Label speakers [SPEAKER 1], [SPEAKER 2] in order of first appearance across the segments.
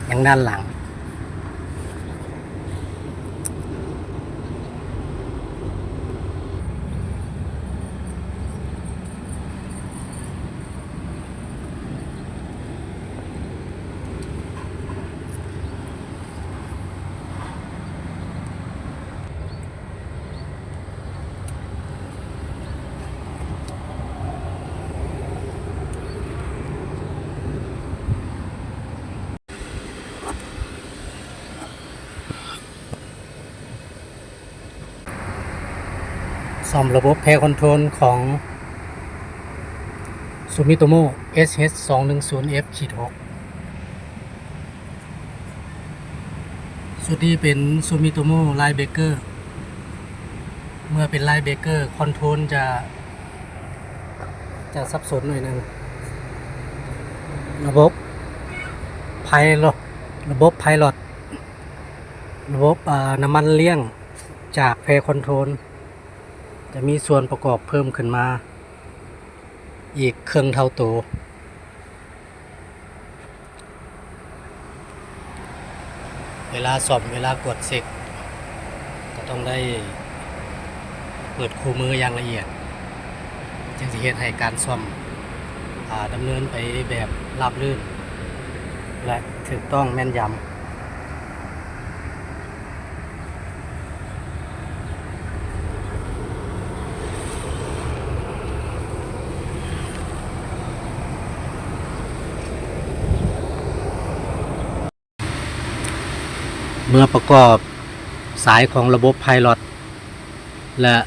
[SPEAKER 1] อย่างด้านหลังซ่อมระบบแพร์คอนโทรลของ Sumitomo SH210F-6 สุดนี้เป็น Sumitomo Line Breaker เมื่อเป็น Line Breaker คอนโทรลจะสับสนหน่อยนึงระบบไพลอตระบบน้ำมันเลี้ยงจากแพร์คอนโทรลจะมีส่วนประกอบเพิ่มขึ้นมาอีกเครื่องเท่าตัวเวลาซ่อมเวลากดเซ็กก็ต้องได้เปิดคู่มืออย่างละเอียดจึงจะเฮ็ดให้การซ่อมดำเนินไปแบบราบรื่นและถูกต้องแม่นยำเมื่อประกอบสายของระบบไพลอตและ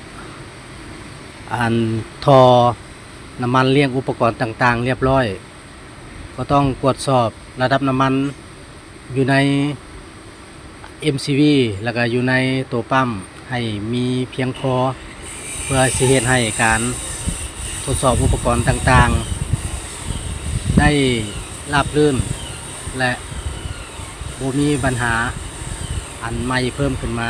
[SPEAKER 1] ท่อน้ำมันเลี้ยงอุปกรณ์ต่างๆเรียบร้อยก็ต้องตรวจสอบระดับน้ำมันอยู่ใน MCV แล้วก็อยู่ในตัวปั๊มให้มีเพียงพอเพื่อสิเฮ็ดให้การทดสอบอุปกรณ์ต่างๆได้ราบรื่นและบ่มีปัญหาอันใหม่เพิ่มขึ้นมา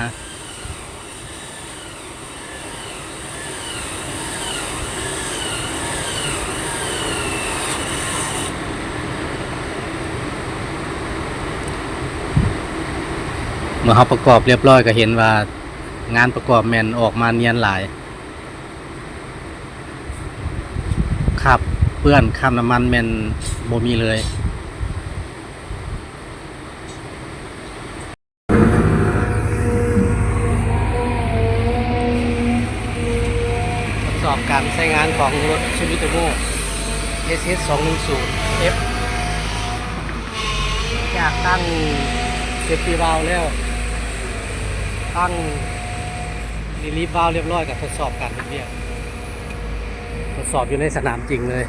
[SPEAKER 1] เมื่อเขาประกอบเรียบร้อยก็เห็นว่างานประกอบแม่นออกมาเนียนหลายคราบเปื้อนคราบน้ำมันแม่นบ่มีเลยทดสอบการใช้งานของรถ Sumitomo SH210F จากตั้งเซฟตี้วาล์วแล้วตั้งรีลีฟวาล์วเรียบร้อยกับทดสอบการเรียบทดสอบอยู่ในสนามจริงเลย